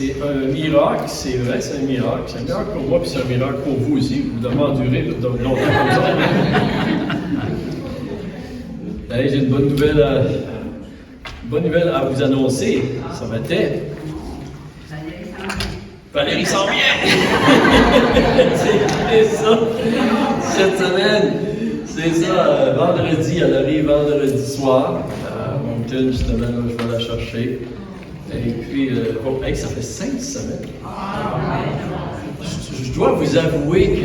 C'est un miracle, c'est vrai, c'est un miracle. C'est un miracle pour moi, puis c'est un miracle pour vous aussi. Vous devez endurer longtemps comme ça. Allez, j'ai une bonne nouvelle à vous annoncer. Ça va être... Valérie s'en vient! c'est ça. Cette semaine, c'est ça. Vendredi, elle arrive vendredi soir. À Moncton, justement, là, je vais la chercher. Et puis, ça fait 5 semaines. Je dois vous avouer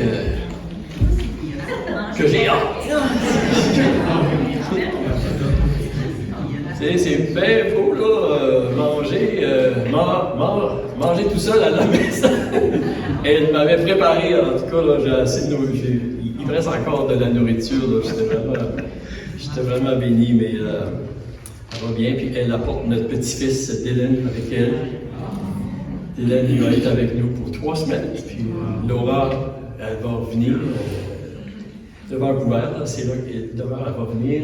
que j'ai hâte. C'est bien beau, là, manger tout seul à la maison. Elle m'avait préparé, en tout cas, là, j'ai assez de nourriture. Il reste encore de la nourriture, là. J'étais vraiment béni, mais ça va bien. Puis elle apporte notre petit-fils Dylan avec elle. Dylan, il va être avec nous pour 3 semaines. Puis Laura, elle va venir de Vancouver, c'est là qu'elle va venir.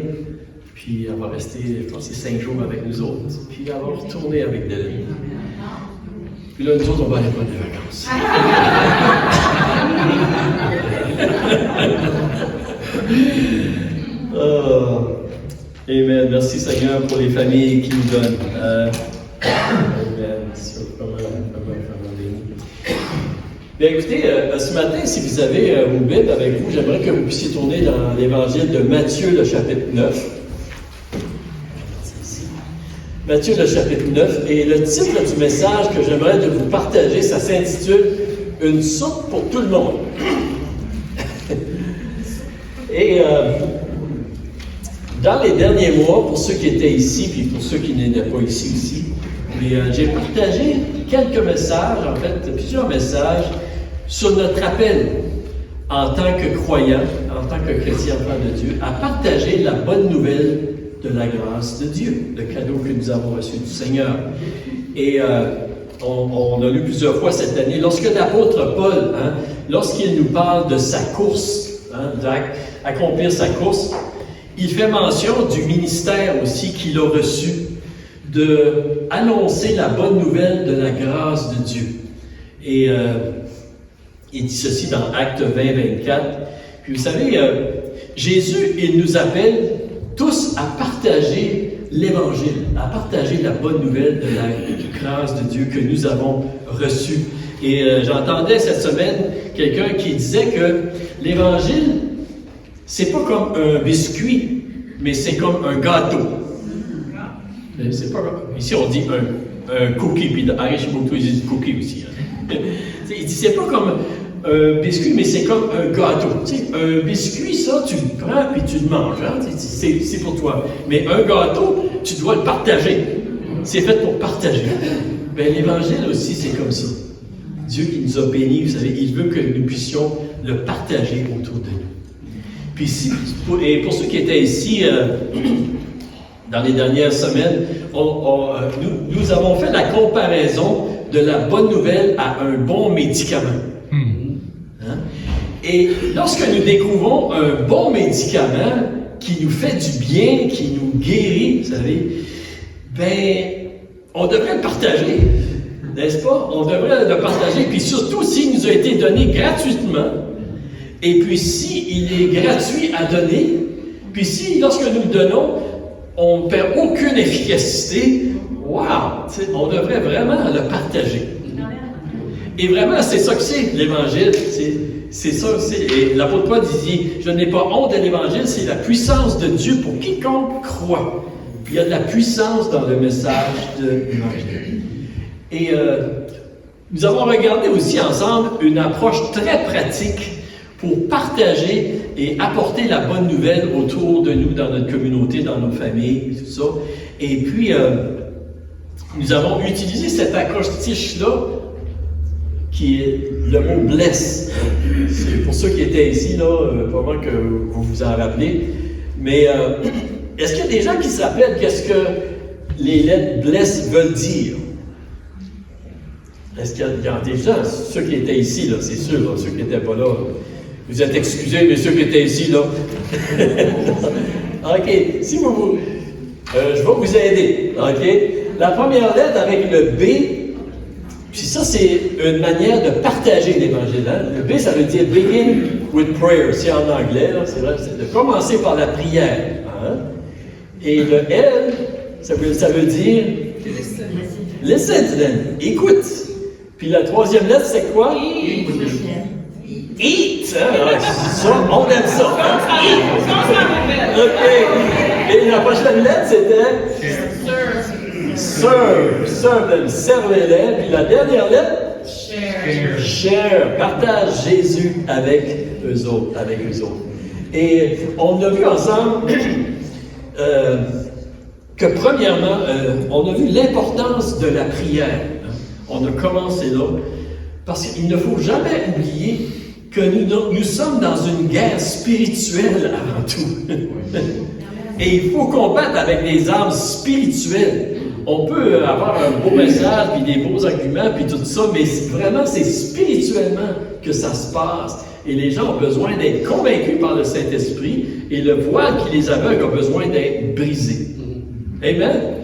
Puis elle va rester, je pense, 5 jours avec nous autres. Puis elle va retourner avec Dylan. Puis là, nous autres, on va aller prendre des vacances. Oh. Amen. Merci Seigneur pour les familles qui nous donnent. Amen. C'est vraiment béni. Bien écoutez, ce matin, si vous avez vos Bibles avec vous, j'aimerais que vous puissiez tourner dans l'Évangile de Matthieu, le chapitre 9. Matthieu, le chapitre 9. Et le titre du message que j'aimerais de vous partager, ça s'intitule « Une soupe pour tout le monde ». Et dans les derniers mois, pour ceux qui étaient ici, puis pour ceux qui n'étaient pas ici aussi, j'ai partagé quelques messages, en fait, plusieurs messages, sur notre appel en tant que croyant, en tant que chrétien enfant de Dieu, à partager la bonne nouvelle de la grâce de Dieu, le cadeau que nous avons reçu du Seigneur. Et on a lu plusieurs fois cette année, lorsque l'apôtre Paul, lorsqu'il nous parle de sa course, d'accomplir sa course, il fait mention du ministère aussi qu'il a reçu, de annoncer la bonne nouvelle de la grâce de Dieu. Et il dit ceci dans Actes 20-24. Puis vous savez, Jésus, il nous appelle tous à partager l'Évangile, à partager la bonne nouvelle de la grâce de Dieu que nous avons reçue. Et j'entendais cette semaine quelqu'un qui disait que l'Évangile, c'est pas comme un biscuit, mais c'est comme un gâteau. C'est pas comme... Ici, on dit un cookie, puis à Richiboutou, ils disent cookie aussi. Il dit, c'est pas comme un biscuit, mais c'est comme un gâteau. Tu sais, un biscuit, ça, tu le prends, puis tu le manges. C'est pour toi. Mais un gâteau, tu dois le partager. C'est fait pour partager. Bien, l'Évangile aussi, c'est comme ça. Dieu qui nous a bénis, vous savez, il veut que nous puissions le partager autour de nous. Puis ici, et pour ceux qui étaient ici dans les dernières semaines, nous avons fait la comparaison de la bonne nouvelle à un bon médicament. Et lorsque nous découvrons un bon médicament qui nous fait du bien, qui nous guérit, vous savez, ben, on devrait le partager, n'est-ce pas? On devrait le partager, puis surtout s'il nous a été donné gratuitement. Et puis, s'il est gratuit à donner, puis si, lorsque nous le donnons, on ne perd aucune efficacité, wow! On devrait vraiment le partager. Et vraiment, c'est ça que c'est, l'Évangile. C'est ça, et l'apôtre Paul dit, je n'ai pas honte de l'Évangile, c'est la puissance de Dieu pour quiconque croit. Il y a de la puissance dans le message de l'Évangile. Et nous avons regardé aussi ensemble une approche très pratique pour partager et apporter la bonne nouvelle autour de nous, dans notre communauté, dans nos familles, tout ça. Et puis, nous avons utilisé cet acrostiche-là, qui est le mot « bless ». C'est pour ceux qui étaient ici, là, probablement que vous vous en rappelez. Mais est-ce qu'il y a des gens qui se rappellent qu'est-ce que les lettres « bless » veulent dire? Est-ce qu'il y a des gens, ceux qui étaient ici, là, c'est sûr, là, ceux qui n'étaient pas là, vous êtes excusés, mais ceux qui étaient ici, là. OK, si vous... je vais vous aider, OK? La première lettre avec le B, Puis ça, c'est une manière de partager l'Évangile. Hein? Le B, ça veut dire begin with prayer. C'est en anglais, là, c'est vrai, c'est de commencer par la prière. Hein? Et le L, ça veut dire listen to them. Écoute. Puis la troisième lettre, c'est quoi? Eat! Hein? Ça, on aime ça. Hein? OK. Et la prochaine lettre, c'était? Servez-les. Puis la dernière lettre? Share. Partage Jésus avec eux autres. Et on a vu ensemble que premièrement, on a vu l'importance de la prière. On a commencé là. Parce qu'il ne faut jamais oublier que nous sommes dans une guerre spirituelle avant tout. Et il faut combattre avec des armes spirituelles. On peut avoir un beau message, puis des beaux arguments, puis tout ça, mais vraiment, c'est spirituellement que ça se passe. Et les gens ont besoin d'être convaincus par le Saint-Esprit, et le voile qui les aveugle a besoin d'être brisé. Amen?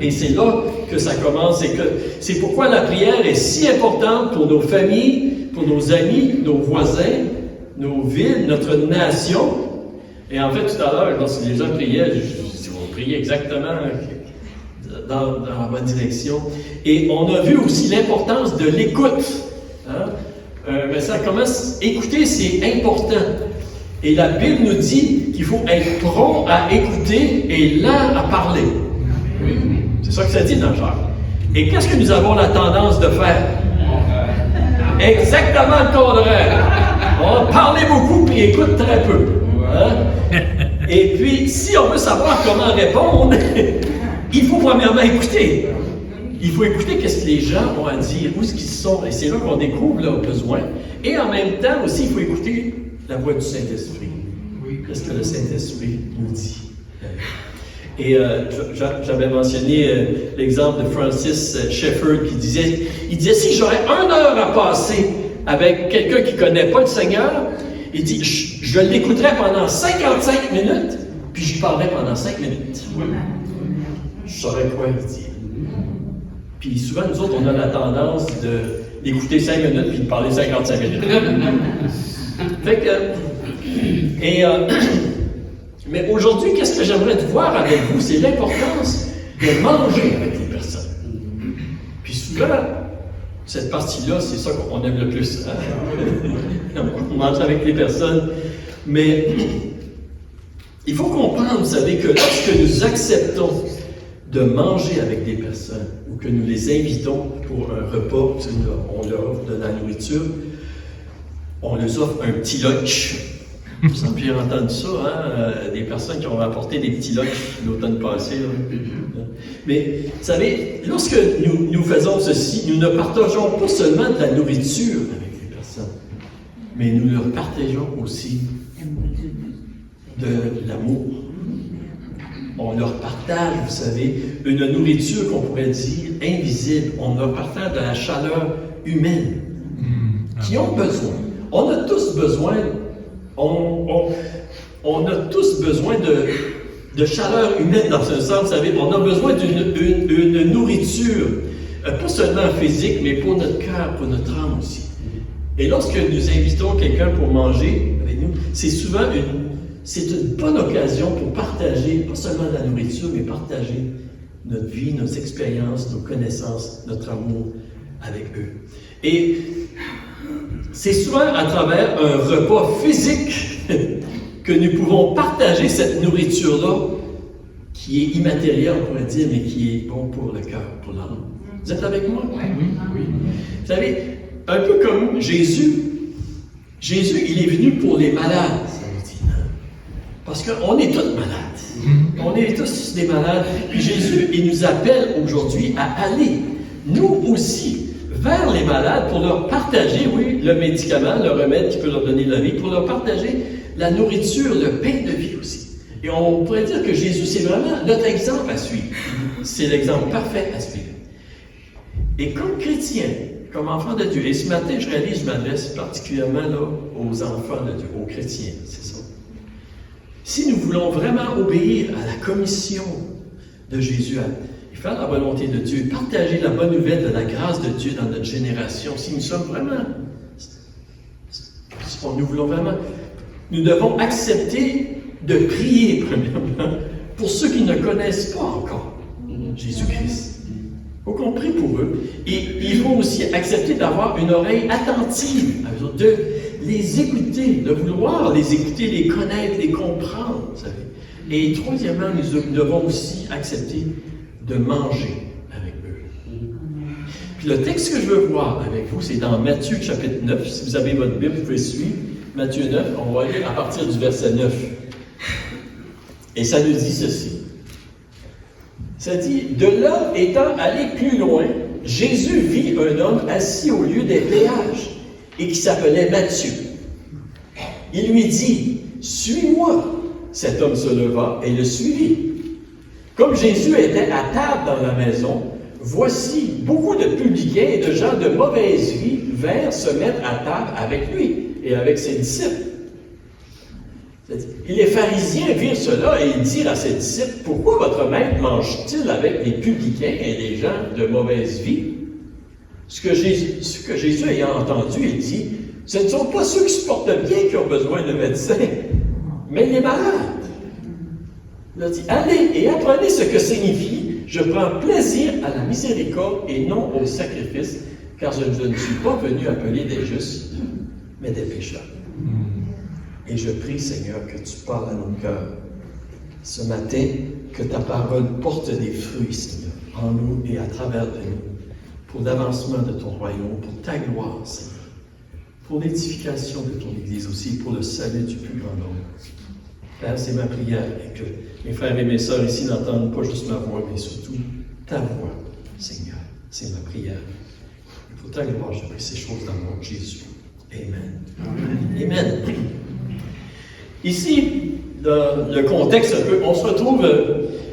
Et c'est là que ça commence. C'est pourquoi la prière est si importante pour nos familles, pour nos amis, nos voisins, nos villes, notre nation. Et en fait, tout à l'heure, lorsque les gens priaient, on priait exactement dans la bonne direction. Et on a vu aussi l'importance de l'écoute. Hein? Mais ça commence, écouter, c'est important. Et la Bible nous dit qu'il faut être prompt à écouter et lent à parler. C'est ça que ça dit dans Jacques. Et qu'est-ce que nous avons la tendance de faire? Exactement le contraire. On parle beaucoup puis écoute très peu. Hein? Et puis, si on veut savoir comment répondre, il faut premièrement écouter. Il faut écouter qu'est-ce que les gens ont à dire, où est-ce qu'ils sont. Et c'est là qu'on découvre leurs besoins. Et en même temps aussi, il faut écouter la voix du Saint-Esprit. Qu'est-ce que le Saint-Esprit nous dit? Et j'avais mentionné l'exemple de Francis Schaeffer qui disait, si j'aurais 1 heure à passer avec quelqu'un qui ne connaît pas le Seigneur, il dit, je l'écouterais pendant 55 minutes, puis je parlerais pendant 5 minutes. Je saurais quoi il dit. Puis souvent, nous autres, on a la tendance d'écouter 5 minutes puis de parler 55 minutes. Fait que, mais aujourd'hui, qu'est-ce que j'aimerais te voir avec vous? C'est l'importance de manger avec les personnes. Puis souvent, cette partie-là, c'est ça qu'on aime le plus. Hein? On mange avec les personnes. Mais il faut comprendre, vous savez, que lorsque nous acceptons de manger avec des personnes ou que nous les invitons pour un repas, on leur offre de la nourriture, on leur offre un petit lunch. Vous avez bien entendu ça, hein? Des personnes qui ont apporté des petits lunchs l'automne passé. Là. Mais, vous savez, lorsque nous faisons ceci, nous ne partageons pas seulement de la nourriture avec les personnes, mais nous leur partageons aussi de l'amour. On leur partage, vous savez, une nourriture qu'on pourrait dire invisible. On leur partage de la chaleur humaine qui ont besoin. On a tous besoin, on a tous besoin de chaleur humaine dans ce sens, vous savez. On a besoin d'une nourriture, pas seulement physique, mais pour notre cœur, pour notre âme aussi. Et lorsque nous invitons quelqu'un pour manger avec nous, c'est souvent une bonne occasion pour partager, pas seulement la nourriture, mais partager notre vie, nos expériences, nos connaissances, notre amour avec eux. Et c'est souvent à travers un repas physique que nous pouvons partager cette nourriture-là, qui est immatérielle, on pourrait dire, mais qui est bon pour le cœur, pour l'âme. Vous êtes avec moi? Oui. Vous savez, un peu comme Jésus, il est venu pour les malades. Parce qu'on est tous malades. On est tous des malades. Puis Jésus, il nous appelle aujourd'hui à aller, nous aussi, vers les malades pour leur partager, le médicament, le remède qui peut leur donner la vie, pour leur partager la nourriture, le pain de vie aussi. Et on pourrait dire que Jésus, c'est vraiment notre exemple à suivre. C'est l'exemple parfait à suivre. Et comme chrétien, comme enfant de Dieu, et ce matin, je m'adresse particulièrement là, aux enfants de Dieu, aux chrétiens, c'est ça. Si nous voulons vraiment obéir à la commission de Jésus, il faire la volonté de Dieu, partager la bonne nouvelle de la grâce de Dieu dans notre génération, si nous sommes vraiment, si nous voulons vraiment, nous devons accepter de prier, premièrement, pour ceux qui ne connaissent pas encore Jésus-Christ. Il faut qu'on prie pour eux. Et il faut aussi accepter d'avoir une oreille attentive, de les écouter, de vouloir les écouter, les connaître, les comprendre, vous savez. Et troisièmement, nous devons aussi accepter de manger avec eux. Puis le texte que je veux voir avec vous, c'est dans Matthieu chapitre 9. Si vous avez votre Bible, vous pouvez suivre. Matthieu 9, on va lire à partir du verset 9. Et ça nous dit ceci. Ça dit, de là étant allé plus loin, Jésus vit un homme assis au lieu des péages et qui s'appelait Matthieu. Il lui dit, suis-moi. Cet homme se leva et le suivit. Comme Jésus était à table dans la maison, voici, beaucoup de publicains et de gens de mauvaise vie vinrent se mettre à table avec lui et avec ses disciples. Et les pharisiens virent cela et ils dirent à ses disciples, « Pourquoi votre maître mange-t-il avec les publicains et les gens de mauvaise vie? » Ce que Jésus ayant entendu, il dit, « Ce ne sont pas ceux qui se portent bien qui ont besoin de médecins, mais les malades. » Il a dit, « Allez et apprenez ce que signifie, je prends plaisir à la miséricorde et non au sacrifice, car je ne suis pas venu appeler des justes, mais des pécheurs. » Et je prie, Seigneur, que tu parles à nos cœurs ce matin, que ta parole porte des fruits, Seigneur, en nous et à travers de nous, pour l'avancement de ton royaume, pour ta gloire, Seigneur, pour l'édification de ton Église aussi, pour le salut du plus grand nombre. Père, c'est ma prière, et que mes frères et mes sœurs ici n'entendent pas juste ma voix, mais surtout ta voix, Seigneur. C'est ma prière. Et pour ta gloire, je prie ces choses dans le nom de Jésus. Amen. Amen. Amen. Ici, dans le contexte un peu, on se retrouve,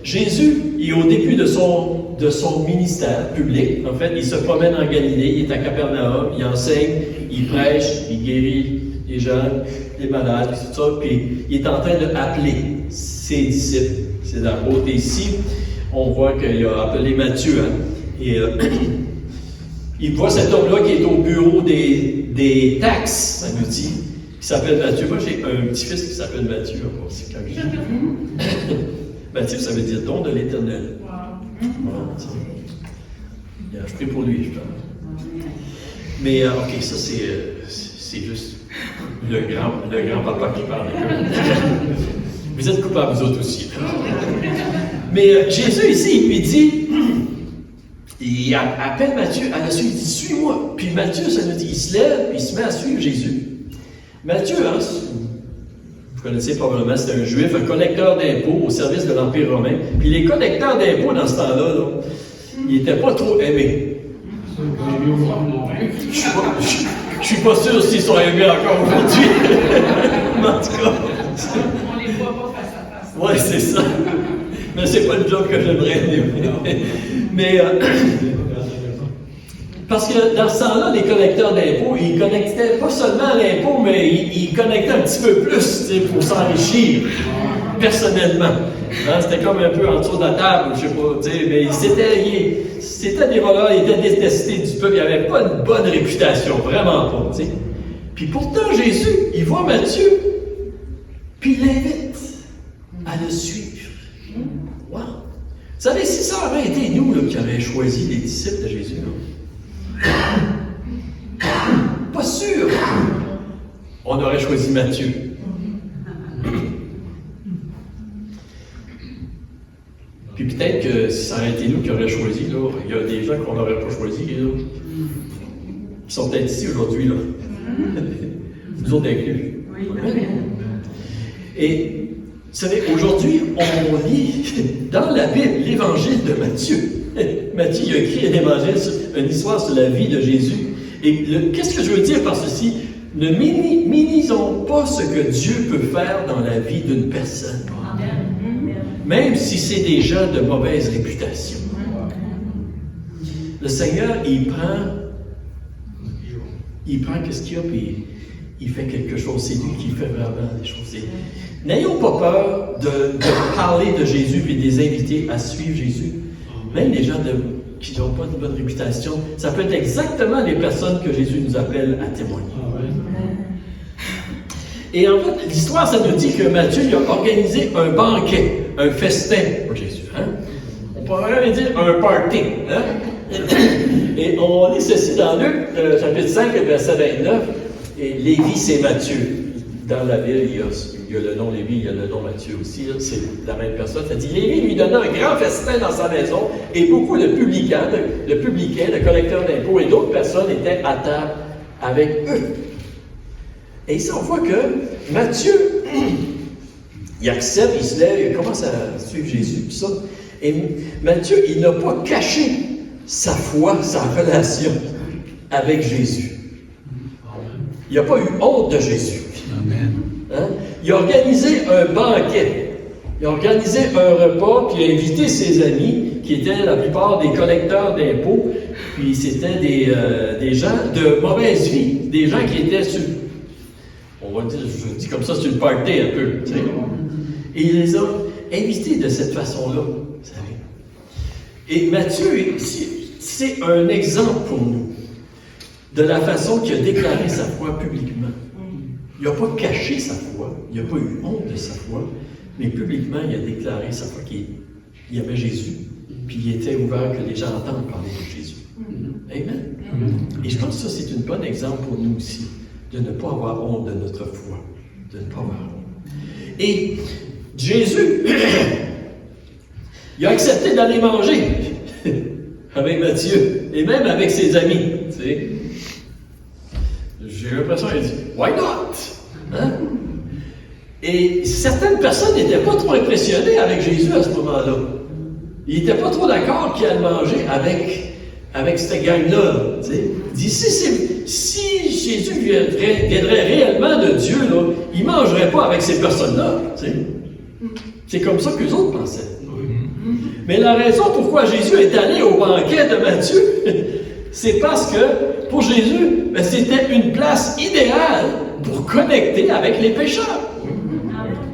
Jésus est au début de son ministère public. En fait, il se promène en Galilée, il est à Capernaum, il enseigne, il prêche, il guérit les gens, les malades, tout ça, puis il est en train d'appeler ses disciples, ses apôtres. Et ici, on voit qu'il a appelé Matthieu, hein, et il voit cet homme-là qui est au bureau des taxes, ça nous dit, qui s'appelle Matthieu. Moi, j'ai un petit-fils qui s'appelle Matthieu. Matthieu, ça veut dire don de l'Éternel. Je prie pour lui, je pense. Mais, OK, ça, c'est juste le grand-papa qui parle. Vous êtes coupables, vous autres aussi. Mais Jésus, ici, il lui dit, il appelle Matthieu à la suite, il dit, suis-moi. Puis Matthieu, ça nous dit, il se lève, puis il se met à suivre Jésus. Matthieu, hein, vous connaissez probablement, c'est un juif, un collecteur d'impôts au service de l'Empire romain. Puis les collecteurs d'impôts, dans ce temps-là, là, ils n'étaient pas trop aimés. Je ne suis pas sûr s'ils sont aimés encore aujourd'hui. Mais en tout cas. On les voit pas face à face. Oui, c'est ça. Mais c'est pas le job que j'aimerais aimer. Mais parce que dans ce temps-là, les collecteurs d'impôts, ils connectaient pas seulement l'impôt, mais ils connectaient un petit peu plus pour s'enrichir personnellement. Hein, c'était comme un peu en dessous de la table, je sais pas, mais c'était des voleurs, ils étaient détestés du peuple, ils n'avaient pas une bonne réputation, vraiment pas. T'sais. Puis pourtant, Jésus, il voit Matthieu, puis il l'invite à le suivre. Wow! Vous savez, si ça aurait été nous là, qui aurions choisi les disciples de Jésus, là, pas sûr. On aurait choisi Matthieu. Puis peut-être que si ça aurait été nous qui aurions choisi, là, il y a des gens qu'on n'aurait pas choisi, là, qui sont peut-être ici aujourd'hui, là. Vous autres inclus. Et vous savez, aujourd'hui, on lit dans la Bible l'évangile de Matthieu. Matthieu il a écrit un évangile, une histoire sur la vie de Jésus. Et qu'est-ce que je veux dire par ceci? Ne minimisons pas ce que Dieu peut faire dans la vie d'une personne. Même si c'est des gens de mauvaise réputation. Le Seigneur, il prend qu'est-ce qu'il y a, puis il fait quelque chose. C'est lui qui fait vraiment des choses. N'ayons pas peur de parler de Jésus et de les inviter à suivre Jésus. Même les gens qui n'ont pas de bonne réputation, ça peut être exactement les personnes que Jésus nous appelle à témoigner. Et en fait, l'histoire, ça nous dit que Matthieu il a organisé un banquet, un festin pour Jésus. Hein? On pourrait même dire un party. Hein? Et on lit ceci dans Luc, chapitre 5, verset 29. Et Lévi, c'est Matthieu. Dans la ville, il y a le nom Lévi, il y a le nom Matthieu aussi. C'est la même personne. Ça dit, Lévi lui donna un grand festin dans sa maison et beaucoup de publicains, de collecteurs d'impôts et d'autres personnes étaient à table avec eux. Et ici, on voit que Matthieu, il accepte, il se lève, il commence à suivre Jésus, tout ça. Et Matthieu, il n'a pas caché sa foi, sa relation avec Jésus. Il n'a pas eu honte de Jésus. Amen. Hein? Il a organisé un banquet. Il a organisé un repas, puis il a invité ses amis, qui étaient la plupart des collecteurs d'impôts, puis c'était des gens de mauvaise vie, des gens qui étaient sur, on va dire, je dis comme ça, sur le party un peu. Tu sais. Et il les a invités de cette façon-là. Vous savez. Et Matthieu, c'est un exemple pour nous de la façon qu'il a déclaré sa foi publiquement. Il n'a pas caché sa foi, il n'a pas eu honte de sa foi, mais publiquement, il a déclaré sa foi qu'il y avait Jésus, puis il était ouvert que les gens entendent parler de Jésus. Amen. Et je pense que ça, c'est un bon exemple pour nous aussi, de ne pas avoir honte de notre foi, de ne pas avoir honte. Et Jésus, il a accepté d'aller manger avec Matthieu, et même avec ses amis, tu sais. J'ai l'impression qu'il dit « Why not? » Hein? Et certaines personnes n'étaient pas trop impressionnées avec Jésus à ce moment-là. Ils n'étaient pas trop d'accord qu'il allait manger avec cette gang-là. Il dit si Jésus viendrait réellement de Dieu, là, il ne mangerait pas avec ces personnes-là. C'est comme ça qu'eux autres pensaient. Mais la raison pourquoi Jésus est allé au banquet de Matthieu, c'est parce que pour Jésus, c'était une place idéale pour connecter avec les pécheurs.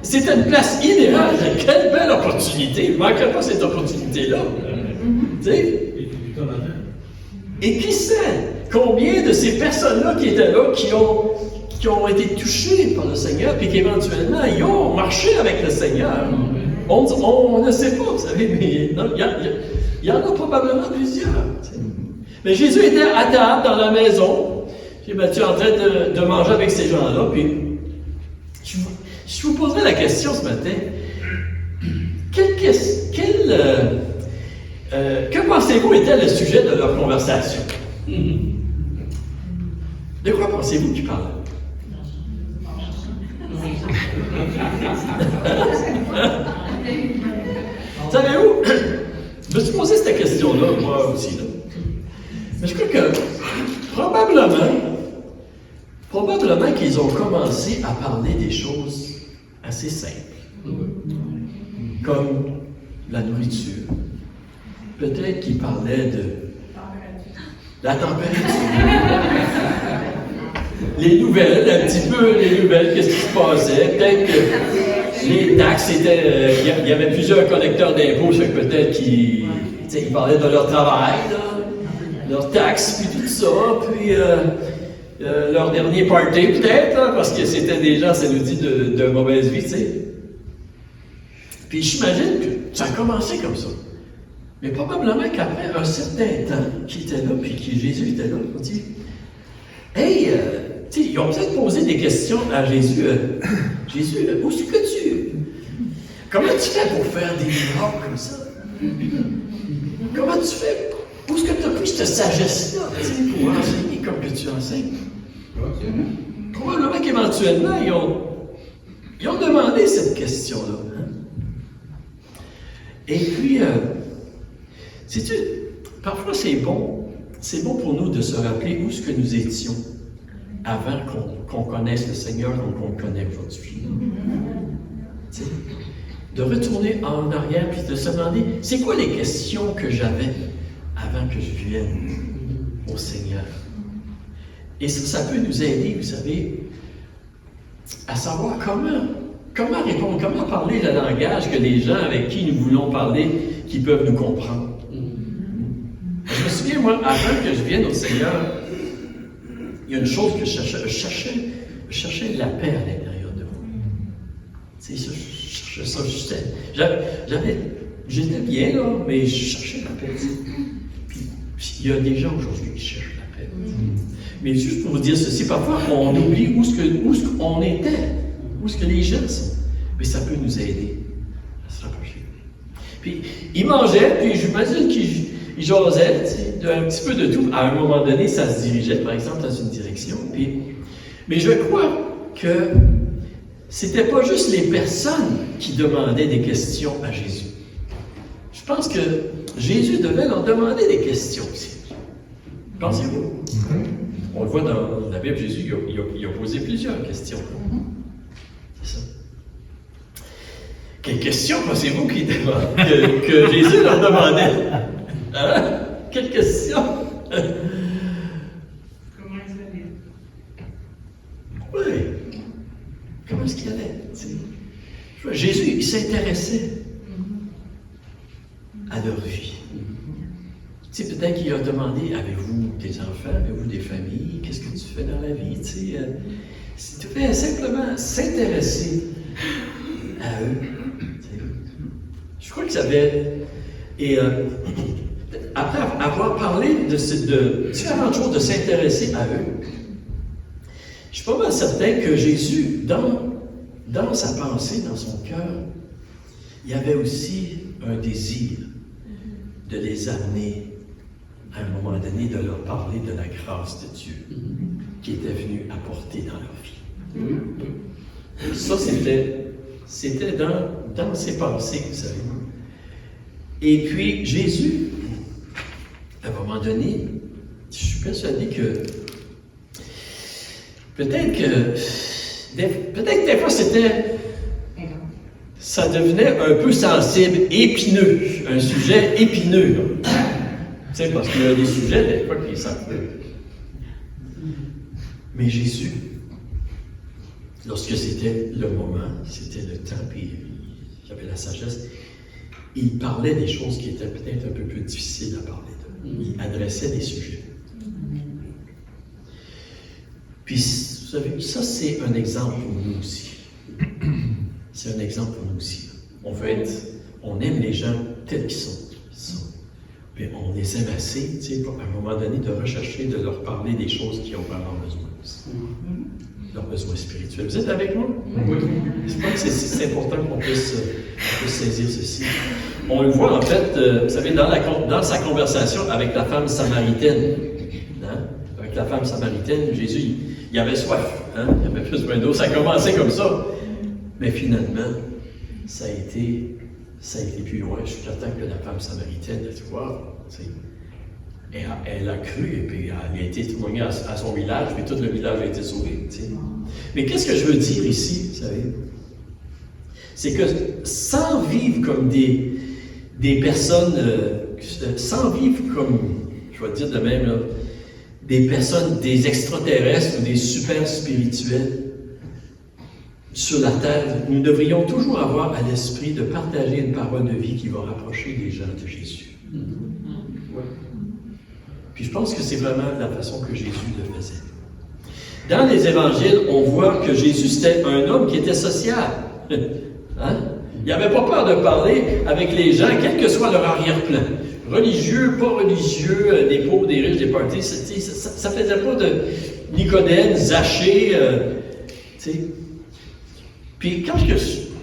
C'était une place idéale. Quelle belle opportunité. Il ne manquerait pas cette opportunité-là. Et qui sait combien de ces personnes-là qui étaient là, qui ont été touchées par le Seigneur, puis qu'éventuellement, ils ont marché avec le Seigneur. On ne sait pas, vous savez, mais il y en a probablement plusieurs. Mais Jésus était à table dans la maison. Puis Matthieu en train de manger avec ces gens-là. Puis je vous poserai la question ce matin. Que pensez-vous était le sujet de leur conversation? De quoi pensez-vous qu'ils parlaient? Savez-vous? Je me suis posé cette question-là, moi aussi. Là. Mais je crois que probablement qu'ils ont commencé à parler des choses assez simples, comme la nourriture. Peut-être qu'ils parlaient de la température, les nouvelles, un petit peu les nouvelles, qu'est-ce qui se passait. Peut-être que les taxes étaient. Il y avait plusieurs collecteurs d'impôts, peut-être qu'ils parlaient de leur travail, là, leurs taxes, puis tout ça, puis leur dernier party, peut-être, hein, parce que c'était des gens, ça nous dit, de mauvaise vie, tu sais. Puis j'imagine que ça a commencé comme ça. Mais probablement qu'après un certain temps qui était là, puis que Jésus était là, on dit hey, ils ont peut-être posé des questions à Jésus. Jésus, où est-ce que comment tu fais pour faire des miracles comme ça? Comment tu fais? Où est-ce que tu as pris cette sagesse-là pour enseigner comme que tu enseignes? Probablement qu'éventuellement, ils ont demandé cette question-là. Hein? Et puis, sais-tu, parfois c'est bon pour nous de se rappeler où est-ce que nous étions avant qu'on connaisse le Seigneur comme on le connaît aujourd'hui. De retourner en arrière puis de se demander, c'est quoi les questions que j'avais avant que je vienne au Seigneur? Et ça peut nous aider, vous savez, à savoir comment répondre, comment parler le langage que les gens avec qui nous voulons parler, qui peuvent nous comprendre. Je me souviens, moi, avant que je vienne au Seigneur, il y a une chose que je cherchais la paix à l'intérieur de moi. C'est ça, je cherchais ça. J'étais bien, là, mais je cherchais la paix. Puis il y a des gens aujourd'hui qui cherchent la paix. Mais juste pour vous dire ceci, parfois on oublie où est-ce qu'on était, où est-ce que les gens sont. Mais ça peut nous aider à se rapprocher. Puis il mangeait, puis j'imagine qu'il jasait un petit peu de tout. À un moment donné, ça se dirigeait, par exemple, dans une direction. Mais je crois que c'était pas juste les personnes qui demandaient des questions à Jésus. Je pense que Jésus devait leur demander des questions aussi. Pensez-vous? On le voit dans la Bible, Jésus il a posé plusieurs questions. C'est ça. Quelles questions pensez-vous que Jésus leur demandait? Hein? Quelles questions? Comment est-ce qu'il allait? Oui. Comment est-ce qu'il allait? Jésus, il s'intéressait à leur vie. Tu sais, peut-être qu'il a demandé, avez-vous des enfants, avez-vous des familles, qu'est-ce que tu fais dans la vie? Tu sais, si tu fais simplement s'intéresser à eux. Je crois que ça avait... Et après avoir parlé de différentes choses, de s'intéresser à eux, je suis pas mal certain que Jésus, dans sa pensée, dans son cœur, il y avait aussi un désir de les amener à un moment donné, de leur parler de la grâce de Dieu qui était venue apporter dans leur vie. Ça, c'était dans ses pensées, vous savez. Et puis, Jésus, à un moment donné, je suis persuadé que peut-être des fois, ça devenait un peu sensible, épineux, un sujet épineux. Tu sais, parce qu'il y a des sujets, des fois, qui sont Mais Jésus, lorsque c'était le moment, c'était le temps, puis il y avait la sagesse, il parlait des choses qui étaient peut-être un peu plus difficiles à parler d'eux. Il adressait des sujets. Puis, vous savez, ça, c'est un exemple pour nous aussi. C'est un exemple pour nous aussi. On aime les gens tels qu'ils sont. Puis on les aime assez, tu sais, pour à un moment donné, de rechercher, de leur parler des choses qui ont vraiment besoin aussi. Leurs besoins spirituels. Vous êtes avec moi? Oui. Je pense que c'est important qu'on puisse saisir ceci. On le voit, en fait, vous savez, dans sa conversation avec la femme samaritaine. Hein? Avec la femme samaritaine, Jésus, il avait soif. Hein? Il avait besoin d'eau. Ça a commencé comme ça. Mais finalement, ça a été plus loin. Je suis certain que la femme samaritaine a dit, wow, elle a cru et puis elle a été témoignée à son village, puis tout le village a été sauvé. T'sais. Mais qu'est-ce que je veux dire ici, vous savez? C'est que sans vivre comme des personnes, sans vivre comme, je vais dire de même, là, des personnes, des extraterrestres ou des super spirituels, sur la terre, nous devrions toujours avoir à l'esprit de partager une parole de vie qui va rapprocher les gens de Jésus. Puis je pense que c'est vraiment la façon que Jésus le faisait. Dans les évangiles, on voit que Jésus, c'était un homme qui était social. Hein? Il n'avait pas peur de parler avec les gens, quel que soit leur arrière-plan. Religieux, pas religieux, des pauvres, des riches, des partis, ça ne faisait pas de Nicodème, Zachée, tu sais. Puis quand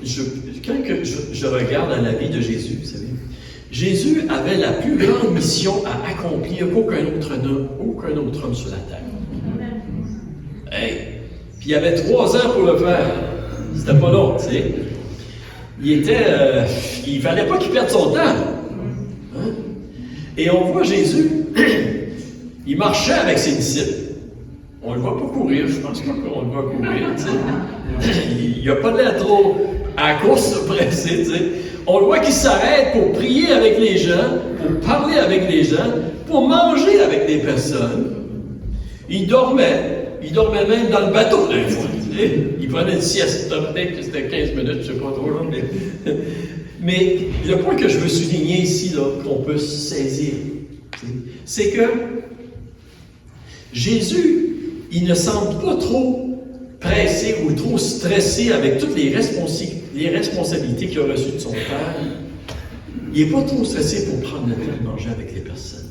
je regarde à la vie de Jésus, vous savez, Jésus avait la plus grande mission à accomplir qu'aucun autre homme sur la terre. Hey. Puis il avait 3 ans pour le faire. C'était pas long, tu sais. Il fallait pas qu'il perde son temps. Hein? Et on voit Jésus, il marchait avec ses disciples. On ne le voit pas courir, je pense pas qu'on le voit courir, tu sais. Il n'y a pas de l'air trop à la course pressée, tu sais. On le voit qu'il s'arrête pour prier avec les gens, pour parler avec les gens, pour manger avec des personnes. Il dormait même dans le bateau des fois, tu sais. Il prenait une sieste, peut-être que c'était 15 minutes, je ne sais pas trop, là, mais le point que je veux souligner ici, là, qu'on peut saisir, C'est que Jésus, il ne semble pas trop pressé ou trop stressé avec toutes les responsabilités qu'il a reçues de son Père. Il n'est pas trop stressé pour prendre le temps de manger avec les personnes.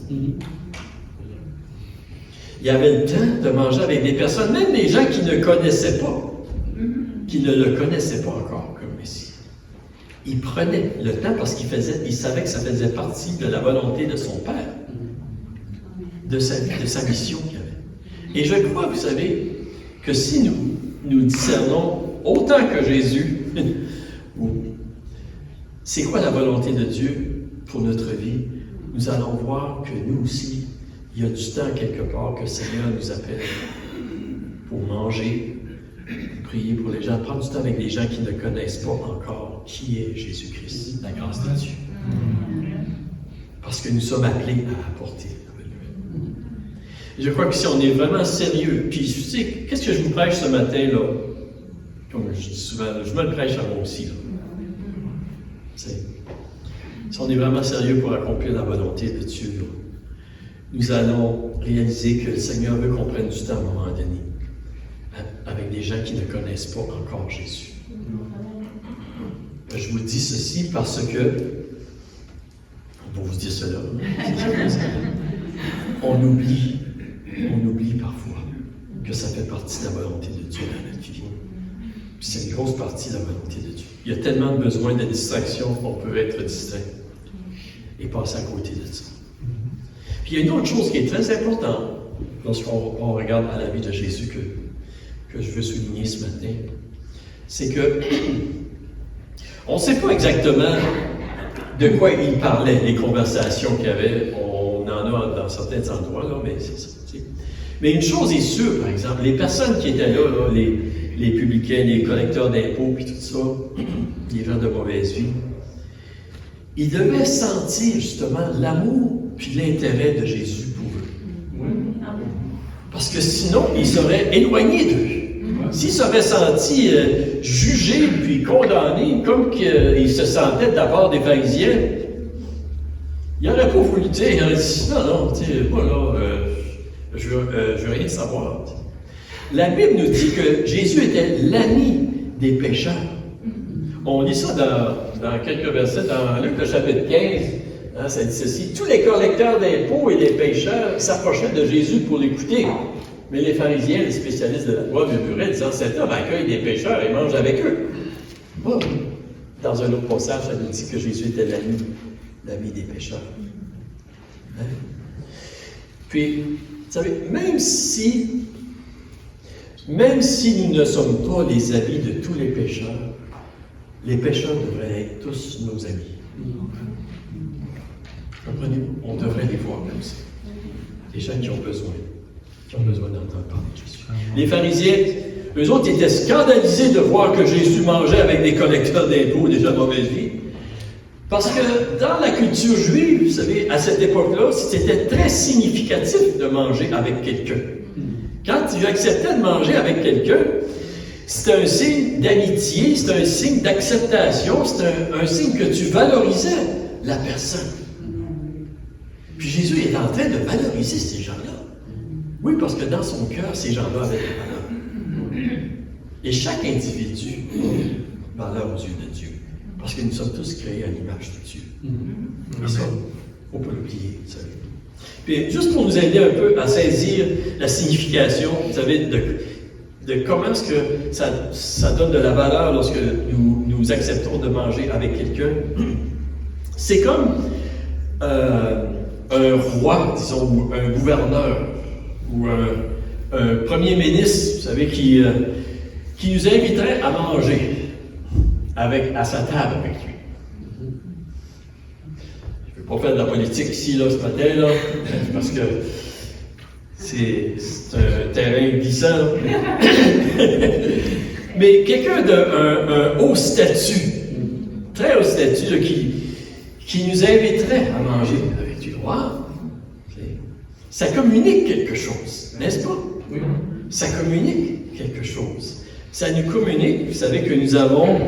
Il avait le temps de manger avec des personnes, même des gens qui ne connaissaient pas, qui ne le connaissaient pas encore comme Messie. Il prenait le temps parce qu'il savait que ça faisait partie de la volonté de son Père, de sa vie, de sa mission qu'il avait. Et je crois, vous savez, que si nous discernons autant que Jésus, c'est quoi la volonté de Dieu pour notre vie, nous allons voir que nous aussi, il y a du temps quelque part que le Seigneur nous appelle pour manger, prier pour les gens, prendre du temps avec les gens qui ne connaissent pas encore qui est Jésus-Christ, la grâce de Dieu. Parce que nous sommes appelés à apporter. Et je crois que si on est vraiment sérieux, puis tu sais, qu'est-ce que je vous prêche ce matin, là? Comme je dis souvent, je me le prêche à moi aussi, là. Si on est vraiment sérieux pour accomplir la volonté de Dieu, là, nous allons réaliser que le Seigneur veut qu'on prenne du temps à un moment donné avec des gens qui ne connaissent pas encore Jésus. Je vous dis ceci parce que, on va vous dire cela, on oublie parfois que ça fait partie de la volonté de Dieu dans notre vie. Puis c'est une grosse partie de la volonté de Dieu. Il y a tellement de besoin de distraction qu'on peut être distrait et passer à côté de ça. Puis il y a une autre chose qui est très importante lorsqu'on regarde à la vie de Jésus que je veux souligner ce matin, c'est que on ne sait pas exactement de quoi il parlait, les conversations qu'il y avait. On en a dans certains endroits, là, mais c'est ça. T'sais. Mais une chose est sûre, par exemple, les personnes qui étaient là, les publicains, les collecteurs d'impôts, puis tout ça, les gens de mauvaise vie, ils devaient sentir justement l'amour puis l'intérêt de Jésus pour eux. Parce que sinon, ils seraient éloignés d'eux. S'ils seraient sentis jugés puis condamnés, comme qu'ils se sentaient de la part des pharisiens, ils n'auraient pas voulu dire, ils auraient dit, non, tu sais, moi là, je veux rien savoir. La Bible nous dit que Jésus était l'ami des pécheurs. On lit ça dans quelques versets, dans Luc, le chapitre 15, hein, ça dit ceci, tous les collecteurs d'impôts et les pécheurs s'approchaient de Jésus pour l'écouter. Mais les pharisiens, les spécialistes de la loi, murmuraient, disant, cet homme accueille des pécheurs et mange avec eux. Bon. Dans un autre passage, ça nous dit que Jésus était l'ami des pécheurs. Hein? Puis, vous savez, même si nous ne sommes pas les amis de tous les pécheurs devraient être tous nos amis. Comprenez-vous? On devrait les voir comme ça. Les gens qui ont besoin d'entendre parler de Jésus. Les pharisiens, eux autres, étaient scandalisés de voir que Jésus mangeait avec des collecteurs d'impôts, des gens de mauvaise vie. Parce que dans la culture juive, vous savez, à cette époque-là, c'était très significatif de manger avec quelqu'un. Quand tu acceptais de manger avec quelqu'un, c'était un signe d'amitié, c'était un signe d'acceptation, c'était un signe que tu valorisais la personne. Puis Jésus est en train de valoriser ces gens-là. Oui, parce que dans son cœur, ces gens-là avaient des valeurs. Et chaque individu a valeur aux yeux de Dieu. Parce que nous sommes tous créés à l'image de Dieu. Et ça, il ne faut pas l'oublier, vous savez. Puis, juste pour nous aider un peu à saisir la signification, vous savez, de comment est-ce que ça donne de la valeur lorsque nous acceptons de manger avec quelqu'un, c'est comme un roi, disons, ou un gouverneur, ou un premier ministre, vous savez, qui nous inviterait à manger à sa table avec lui. Je ne vais pas faire de la politique ici, là, ce matin, là, parce que c'est un terrain glissant. Mais quelqu'un d'un haut statut, très haut statut, là, qui nous inviterait à manger avec lui. Wow! Ça communique quelque chose, n'est-ce pas? Oui. Ça communique quelque chose. Ça nous communique, vous savez, que nous avons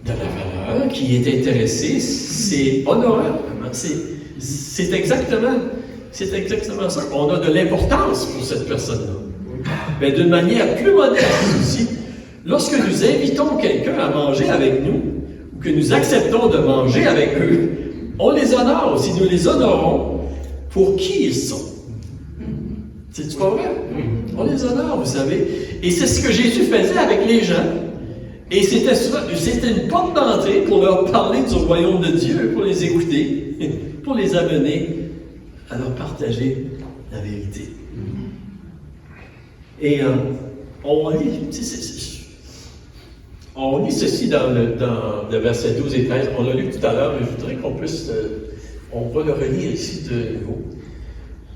de la valeur, qui est intéressé, c'est honorable. C'est exactement C'est exactement ça. On a de l'importance pour cette personne-là. Mais d'une manière plus modeste aussi, lorsque nous invitons quelqu'un à manger avec nous, ou que nous acceptons de manger avec eux, on les honore aussi. Nous les honorons pour qui ils sont. C'est pas vrai? On les honore, vous savez. Et c'est ce que Jésus faisait avec les gens. Et c'était une porte d'entrée pour leur parler du royaume de Dieu, pour les écouter, pour les amener à leur partager la vérité. Et on lit ceci dans le verset 12 et 13. On l'a lu tout à l'heure, mais je voudrais qu'on puisse... on va le relire ici de nouveau.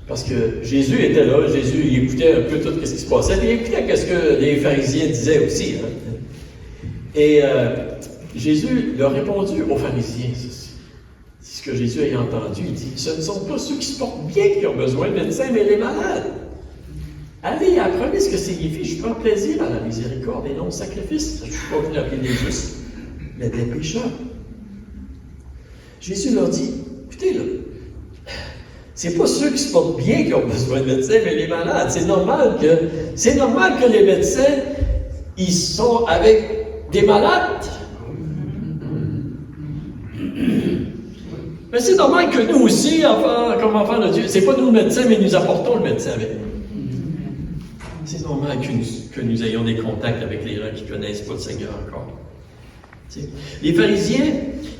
Parce que Jésus était là, Jésus il écoutait un peu tout ce qui se passait, il écoutait ce que les pharisiens disaient aussi. Hein. Et Jésus leur a répondu aux pharisiens, ceci. C'est ce que Jésus a entendu, il dit, ce ne sont pas ceux qui se portent bien qui ont besoin de médecins, mais les malades. Allez, apprenez ce que signifie, je prends plaisir à la miséricorde et non au sacrifice. Je ne suis pas venu appeler des justes, mais des pécheurs. Jésus leur dit, écoutez là, c'est pas ceux qui se portent bien qui ont besoin de médecins, mais les malades. C'est normal que les médecins, ils sont avec des malades. Mais c'est normal que nous aussi, comme enfants de Dieu, c'est pas nous le médecin, mais nous apportons le médecin avec nous. C'est normal que nous ayons des contacts avec les gens qui ne connaissent pas le Seigneur encore. Les pharisiens,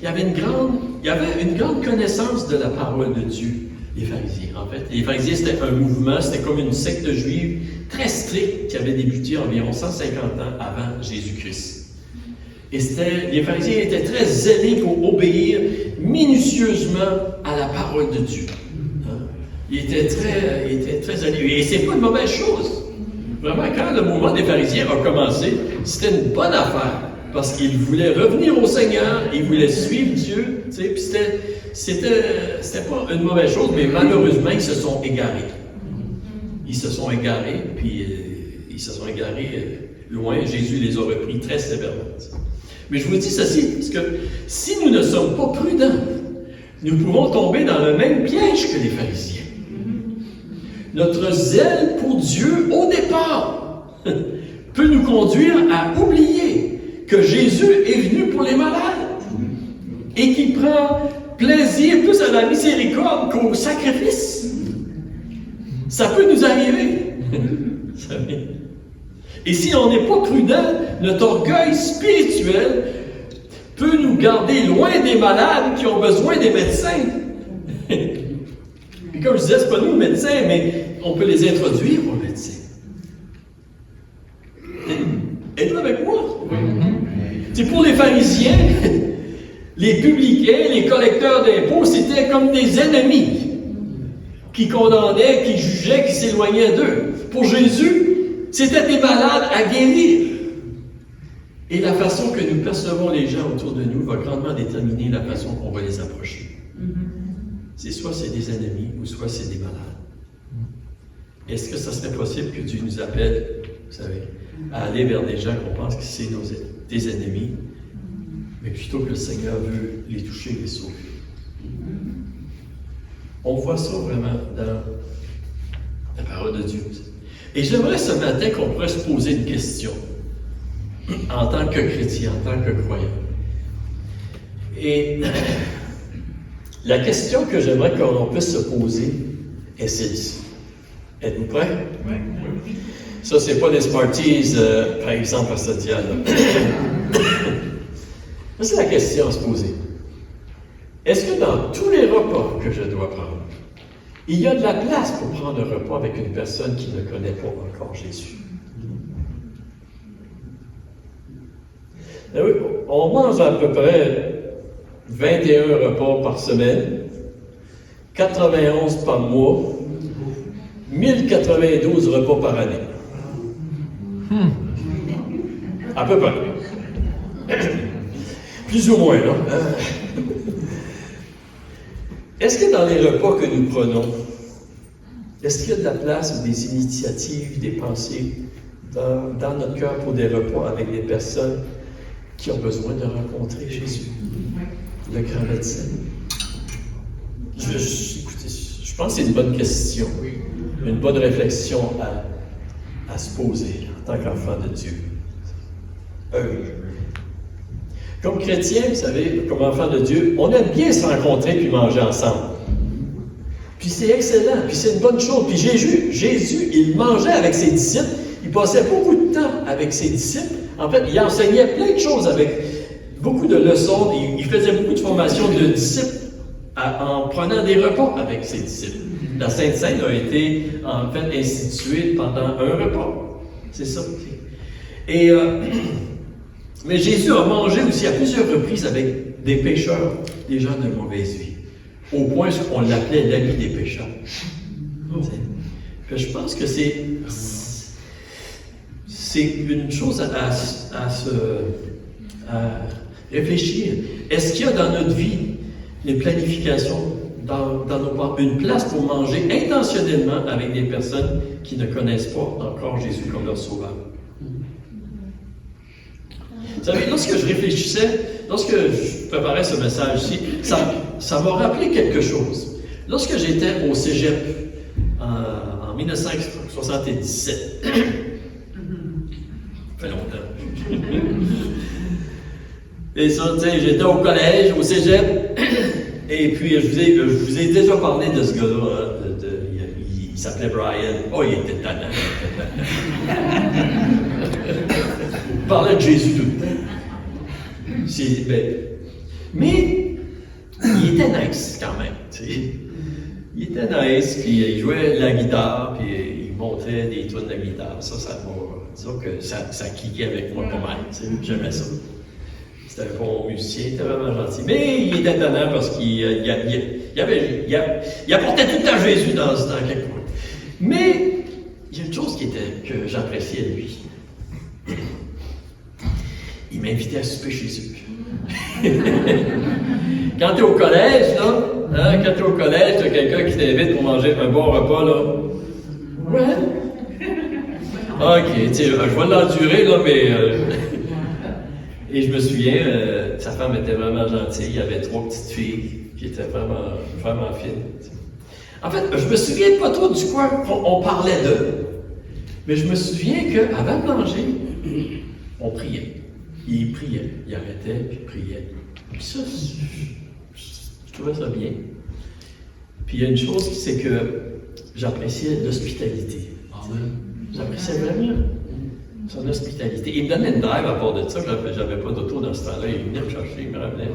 il y avait une grande connaissance de la parole de Dieu. Les pharisiens, en fait. Les pharisiens, c'était un mouvement, c'était comme une secte juive très stricte qui avait débuté environ 150 ans avant Jésus-Christ. Et les pharisiens étaient très zélés pour obéir minutieusement à la parole de Dieu. Hein? Ils étaient très zélés. Et c'est pas une mauvaise chose. Vraiment, quand le mouvement des pharisiens a commencé, c'était une bonne affaire. Parce qu'ils voulaient revenir au Seigneur, ils voulaient suivre Dieu, tu sais, puis c'était pas une mauvaise chose, mais malheureusement, ils se sont égarés. Ils se sont égarés, puis ils se sont égarés loin. Jésus les a repris très sévèrement. Mais je vous dis ceci, parce que si nous ne sommes pas prudents, nous pouvons tomber dans le même piège que les pharisiens. Notre zèle pour Dieu, au départ, peut nous conduire à oublier que Jésus est venu pour les malades et qu'il prend plaisir plus à la miséricorde qu'au sacrifice. Ça peut nous arriver. Et si on n'est pas prudent, notre orgueil spirituel peut nous garder loin des malades qui ont besoin des médecins. Puis comme je disais, ce n'est pas nous le médecin, mais on peut les introduire aux médecins. Êtes-vous avec moi? C'est pour les pharisiens, les publicains, les collecteurs d'impôts, c'était comme des ennemis qui condamnaient, qui jugeaient, qui s'éloignaient d'eux. Pour Jésus, c'était des malades à guérir. Et la façon que nous percevons les gens autour de nous va grandement déterminer la façon qu'on va les approcher. C'est soit c'est des ennemis ou soit c'est des malades. Est-ce que ça serait possible que Dieu nous appelle, vous savez, à aller vers des gens qu'on pense que c'est des ennemis, mais plutôt que le Seigneur veut les toucher, les sauver? On voit ça vraiment dans la parole de Dieu. Et j'aimerais ce matin qu'on pourrait se poser une question en tant que chrétien, en tant que croyant. Et la question que j'aimerais qu'on puisse se poser est celle-ci. Êtes-vous prêts? Oui. Ça, c'est pas des Smarties, par exemple, à cette là. C'est la question à se poser. Est-ce que dans tous les repas que je dois prendre, il y a de la place pour prendre un repas avec une personne qui ne connaît pas encore Jésus? On mange à peu près 21 repas par semaine, 91 par mois, 1092 repas par année. À peu près. Plus ou moins, non? Est-ce que dans les repas que nous prenons, est-ce qu'il y a de la place ou des initiatives, des pensées dans notre cœur pour des repas avec des personnes qui ont besoin de rencontrer Jésus, le grand médecin? Écoutez, je pense que c'est une bonne question, une bonne réflexion à se poser en tant qu'enfant de Dieu. Comme chrétien, vous savez, comme enfant de Dieu, on aime bien se rencontrer puis manger ensemble. Puis c'est excellent, puis c'est une bonne chose. Puis Jésus, il mangeait avec ses disciples, il passait beaucoup de temps avec ses disciples. En fait, il enseignait plein de choses avec beaucoup de leçons, il faisait beaucoup de formations de disciples en prenant des repas avec ses disciples. La Sainte Seine a été en fait instituée pendant un repas. C'est ça. Et mais Jésus a mangé aussi à plusieurs reprises avec des pécheurs, des gens de mauvaise vie, au point qu'on l'appelait l'ami des pécheurs. Je pense que c'est une chose à réfléchir. Est-ce qu'il y a dans notre vie les planifications, dans nos parents, une place pour manger intentionnellement avec des personnes qui ne connaissent pas encore Jésus comme leur sauveur? Vous savez, lorsque je réfléchissais, lorsque je préparais ce message-ci, ça m'a rappelé quelque chose. Lorsque j'étais au cégep en 1977, ça fait longtemps. Et ça, tu sais, j'étais au collège, au cégep, et puis je vous ai déjà parlé de ce gars-là. Il s'appelait Brian. Oh, il était tannant. Il parlait de Jésus tout le temps. Mais il était nice quand même. T'sais. Il était nice, puis il jouait la guitare, puis il montrait des tunes de guitare. Ça m'a. Disons que ça cliquait avec moi pas mal. J'aimais ça. C'était un bon musicien, il était vraiment gentil. Mais il était étonnant parce qu'il apportait tout le temps Jésus dans quelque point. Mais il y a une chose que j'appréciais de lui. Il m'invitait à souper chez eux. Quand tu es au collège, là, quand tu es au collège, tu as quelqu'un qui t'invite pour manger un bon repas, là. Ouais. Ok, tu sais, je vais l'endurer, là, mais. Et je me souviens, sa femme était vraiment gentille. Il y avait 3 petites filles qui étaient vraiment, vraiment fines. En fait, je me souviens pas trop du quoi on parlait d'eux. Mais je me souviens qu'avant de manger, on priait. Il priait. Il arrêtait, puis il priait. Puis ça, je trouvais ça bien. Puis il y a une chose, c'est que j'appréciais l'hospitalité. J'appréciais vraiment son hospitalité. Il me donnait une drive à part de ça. J'avais pas d'auto dans ce temps-là. Il venait me chercher, il me ramenait.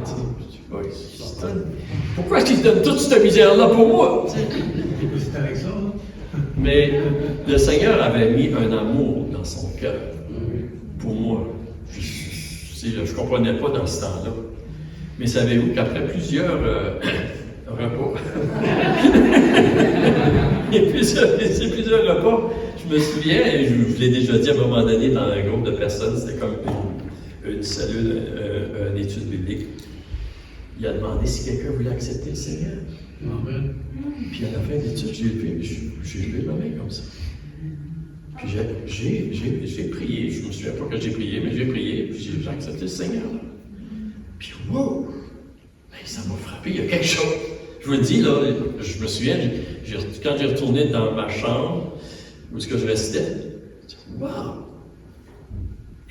Pourquoi est-ce qu'il donne toute cette misère-là pour moi? C'est avec ça. Mais le Seigneur avait mis un amour dans son cœur pour moi. Je ne comprenais pas dans ce temps-là. Mais savez-vous qu'après plusieurs repas, et plusieurs repas, je me souviens, et je vous l'ai déjà dit à un moment donné dans un groupe de personnes, c'était comme une cellule, une étude biblique. Il a demandé si quelqu'un voulait accepter le Seigneur. Amen. Puis à la fin de l'étude, j'ai levé ma main comme ça. Puis j'ai prié. Je ne me souviens pas que j'ai prié, mais j'ai prié. Puis j'ai accepté le Seigneur. Puis wow! Ça m'a frappé. Il y a quelque chose. Je vous le dis, là, je me souviens, quand j'ai retourné dans ma chambre, où est-ce que je restais, j'ai dit, wow!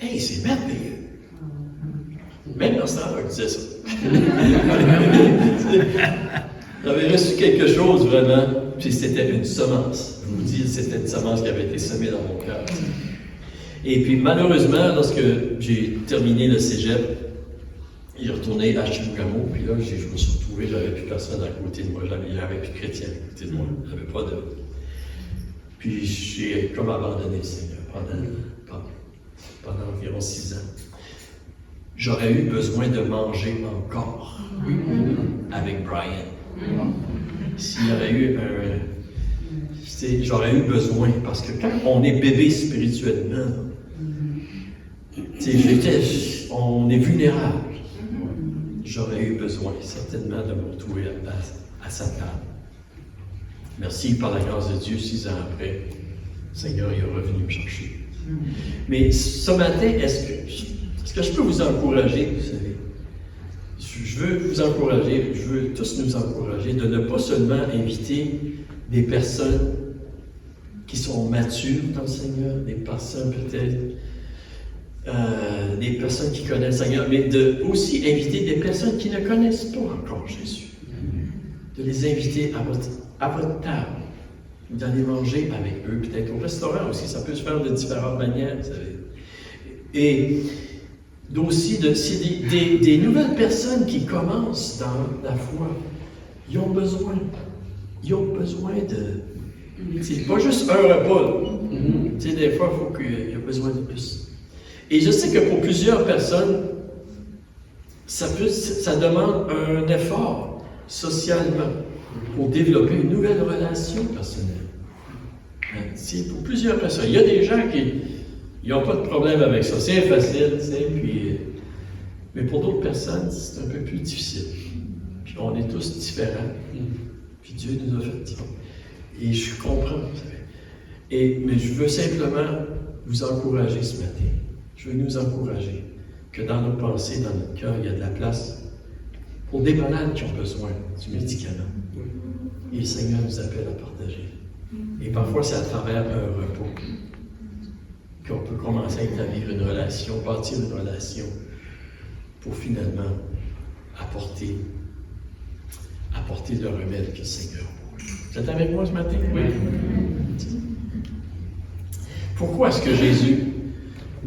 Hey, c'est merveilleux! Même dans ce temps-là, je disais ça. J'avais reçu quelque chose vraiment, puis c'était une semence. Je vous dis, c'était une semence qui avait été semée dans mon cœur. Et puis malheureusement, lorsque j'ai terminé le cégep, il est retourné à Chibougamau, puis là, je me suis retrouvé, j'avais plus personne à côté de moi, il n'y avait plus de chrétien à côté de moi, j'avais pas de. Puis j'ai comme abandonné le Seigneur pendant environ 6 ans. J'aurais eu besoin de manger encore avec Brian. S'il y avait eu j'aurais eu besoin, parce que quand on est bébé spirituellement, on est vulnérable. J'aurais eu besoin certainement de me retrouver à sa table. Merci, par la grâce de Dieu, 6 ans après, le Seigneur est revenu me chercher. Mais ce matin, est-ce que je peux vous encourager, vous savez? je veux vous encourager, je veux tous nous encourager de ne pas seulement inviter des personnes qui sont matures dans le Seigneur, des personnes peut-être, des personnes qui connaissent le Seigneur, mais de aussi inviter des personnes qui ne connaissent pas encore Jésus. De les inviter à votre table, d'aller manger avec eux, peut-être au restaurant aussi, ça peut se faire de différentes manières, vous savez. Et aussi, des nouvelles personnes qui commencent dans la foi, ils ont besoin de... C'est pas juste un repas. Tu sais, des fois, il faut qu'il y a besoin de plus. Et je sais que pour plusieurs personnes, ça demande un effort socialement pour développer une nouvelle relation personnelle. C'est pour plusieurs personnes. Il y a des gens qui n'ont pas de problème avec ça. C'est facile, tu sais, mais pour d'autres personnes, c'est un peu plus difficile. Puis on est tous différents. Puis Dieu nous a fait différents. Et je comprends, vous savez. Mais je veux simplement vous encourager ce matin. Je veux nous encourager que dans nos pensées, dans notre cœur, il y a de la place pour des malades qui ont besoin du médicament. Et le Seigneur nous appelle à partager. Et parfois, c'est à travers un repos qu'on peut commencer à établir une relation, bâtir une relation pour finalement apporter le remède que le Seigneur a. Vous êtes avec moi ce matin? Oui. Pourquoi est-ce que Jésus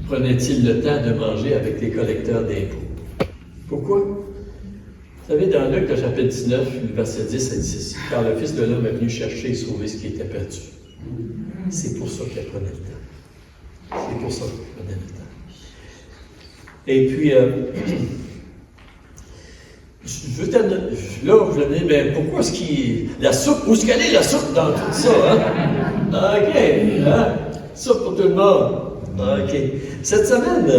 prenait-il le temps de manger avec les collecteurs d'impôts? Pourquoi? Vous savez, dans Luc, le chapitre 19, le verset 10, ça dit ceci: car le Fils de l'homme est venu chercher et sauver ce qui était perdu. C'est pour ça qu'il prenait le temps. C'est pour ça qu'il prenait le temps. Et puis, je veux terminer, là, je vais dire, pourquoi est-ce la soupe, où est-ce qu'elle est la soupe dans tout ça, hein? OK, hein? Soupe pour tout le monde. OK. Cette semaine,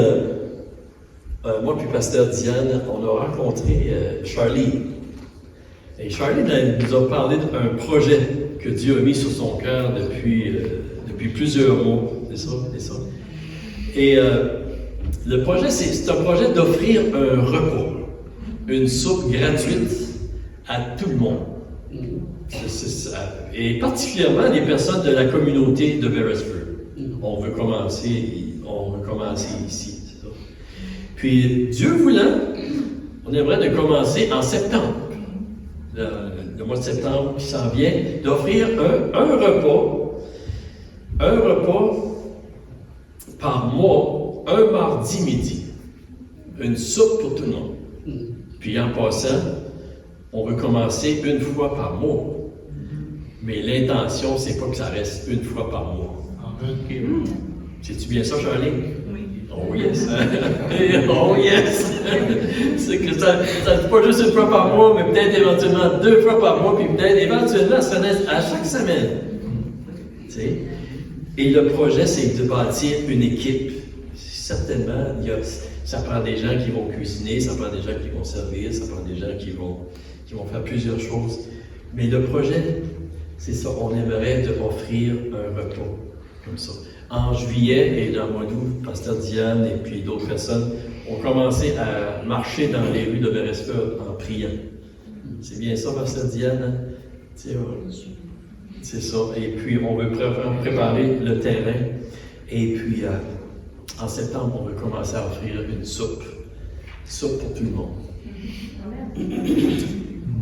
moi puis Pasteur Diane, on a rencontré Charlie. Et Charlie nous a parlé d'un projet que Dieu a mis sur son cœur depuis plusieurs mois. C'est ça. Et le projet, c'est un projet d'offrir un repas, une soupe gratuite à tout le monde. Et particulièrement les personnes de la communauté de Beresford. On veut commencer ici. C'est ça. Puis, Dieu voulant, on aimerait de commencer en septembre. Le mois de septembre qui s'en vient, d'offrir un repas par mois, un mardi midi. Une soupe pour tout le monde. Puis en passant, on veut commencer une fois par mois. Mais l'intention, c'est pas que ça reste une fois par mois. C'est-tu bien ça, Charlie? Oui. Oh yes! Oh yes! C'est que ça ne dit pas juste une fois par mois, mais peut-être éventuellement 2 fois par mois, puis peut-être éventuellement ça naît à chaque semaine. Tu sais? Et le projet, c'est de bâtir une équipe. Certainement, ça prend des gens qui vont cuisiner, ça prend des gens qui vont servir, ça prend des gens qui vont faire plusieurs choses. Mais le projet, c'est ça, on aimerait offrir un repas comme ça. En juillet et dans le mois d'août, Pasteur Diane et puis d'autres personnes ont commencé à marcher dans les rues de Beresford en priant. C'est bien ça, Pasteur Diane? C'est ça. Et puis, on veut préparer le terrain. Et puis, en septembre, on veut commencer à offrir une soupe. Soupe pour tout le monde.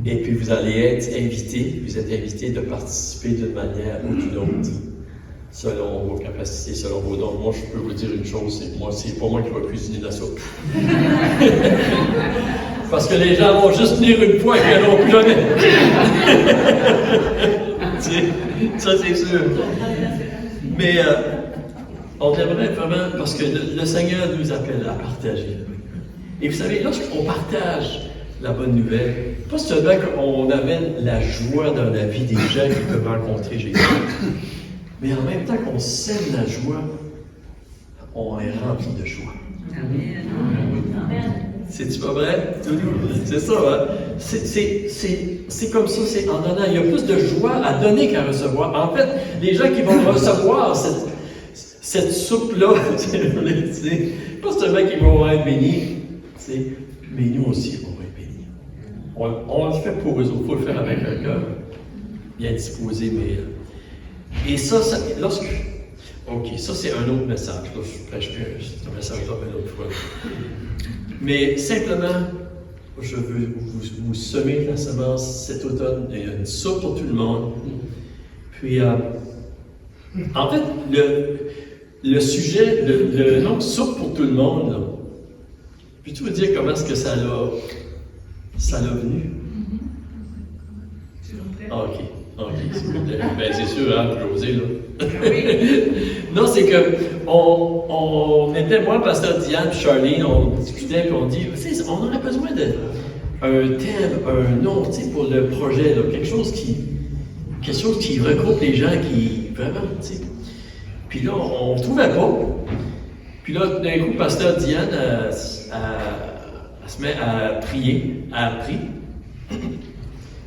Et puis, vous allez être invités. Vous êtes invités de participer d'une manière ou d'une autre, selon vos capacités, selon vos dons. Moi, je peux vous dire une chose, c'est pas moi qui vais cuisiner la soupe. Parce que les gens vont juste venir une fois et ils n'en plus jamais. Ça, c'est sûr. Mais on aimerait vraiment, parce que le Seigneur nous appelle à partager. Et vous savez, lorsqu'on partage la bonne nouvelle, pas seulement qu'on amène la joie dans la vie des gens qui peuvent rencontrer Jésus, mais en même temps qu'on sème la joie, on est rempli de joie. C'est-tu pas vrai? C'est ça, hein? C'est comme ça, c'est en donnant. Il y a plus de joie à donner qu'à recevoir. En fait, les gens qui vont recevoir cette soupe-là, pas seulement qu'ils vont être bénis, mais nous aussi, on va être bénis. on le fait pour eux autres, il faut le faire avec un cœur bien disposé, mais... Et ça lorsque... OK, ça c'est un autre message. Là, je prêche plus, c'est un message une autre fois. Mais simplement, je veux vous semer de la semence cet automne, et une soupe pour tout le monde. Puis, en fait, le sujet, le nom soupe pour tout le monde, là, puis-tu vous dire comment est-ce que ça l'a venu? OK, s'il vous plaît. Ben, c'est sûr, hein, José, là. Non, c'est que, on était, moi, Pasteur Diane, Charlene, on discutait, puis on dit, on aurait besoin d'un thème, un nom, tu sais, pour le projet, là, quelque chose qui regroupe les gens qui, vraiment, tu sais. Puis là, on ne trouvait pas. Puis là, d'un coup, Pasteur Diane, elle se met à prier, elle prie.